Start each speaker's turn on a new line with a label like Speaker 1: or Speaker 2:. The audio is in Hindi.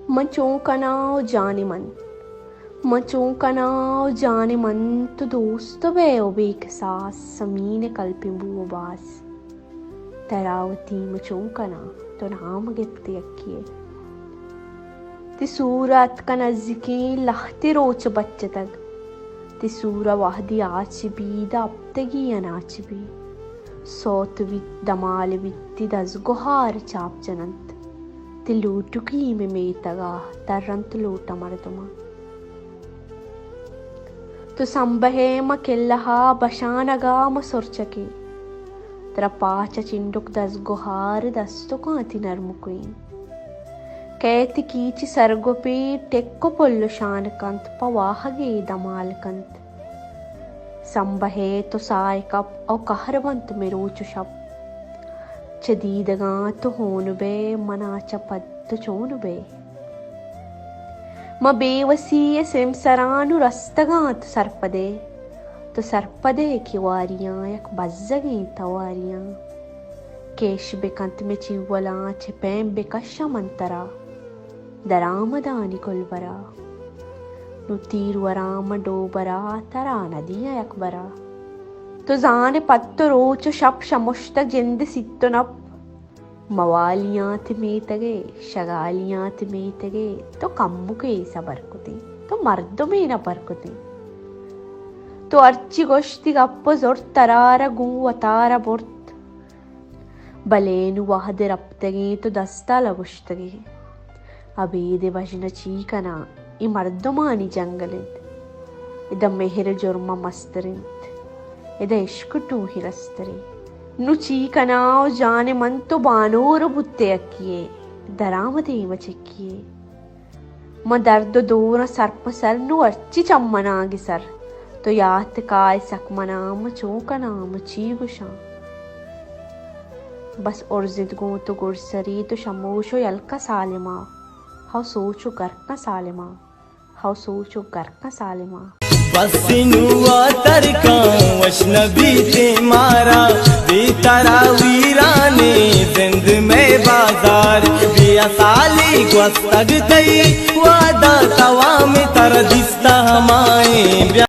Speaker 1: मचोंकनाव जाने मन, मचोंकनाव जाने मन तो दोस्त बे ओबेक सास समीने कल्पिंबू बास तरावती मचोंकना तो नाम गित्ते अक्किए तिसूरत का नज़दीकी लहते रोच बच्चे तक तिसूरा वाहदी आच भी दाप्तगी अनाच भी सोत वित दमाल वित्ती दस गुहार चाप जनंत तिलूटुकी में मेतगा तरंत लूटा मरदुमा तो संबहे म केल्लहा बशानगा म सोर्चके तेरा पाचा चिंडुक दस गुहार दस्तु को अति नरमुकुई कैति कीची सरगोपे टेक्को पोल्लो शान कंत पवाहगे दमाल कंत संबहे तो साय कप औ कहरवंत में रोचु शब चदीदगा तो होन बे मना चपद तो चोन बे म बेवसी सेमसरानु रस्तगा तो सरपदे की वारियां यक बज्जगे तवारियां केश बेकंत में चिवला चिपैम बेकशा मंतरा दरामदानी कुलबरा नुतीरवराम डोबरा तरा नदिया यकबरा तो जाने पत्तो रोचो शप शमुष्ट जिंद सित्तो नप मवालियां तिमेतगे शगालियां तिमेतगे तो कम्मुके सबरकुती तो मर्दो में न परकुती तो अर्ची गोश्ती गप्पो जोर तरारा गू अतारा बुर्त बलेनु वहदे रप्तगे तो दस्ता लबुश्तगे अबेदे वजन चीकना ई मर्दुमानी जंगलित इद मेहर जुर्मा मस्तरिंत इद इश्क टू हिरस्तरी नु चीकनाव जाने मन तो बानोर बुत्ते अक्किए दरामदे वचक्किए म दर्द दूर सर्प सर नु अच्छी चम्मनागी सर तो यात काय सकमनाम चौकनाम चीगुशा बस उर्जिद गो तो गुरसरी तो शमोशो यलका सालिमा हाउ सोचो करका सालिमा हाउ सोचो करका सालिमा
Speaker 2: पसिनुआ तरका वशनबी ते मारा बेतारा वीराने जिंद में बाजार बिया साली ग्वस्तग कई वादा तवा में तर दिस्ता हमाए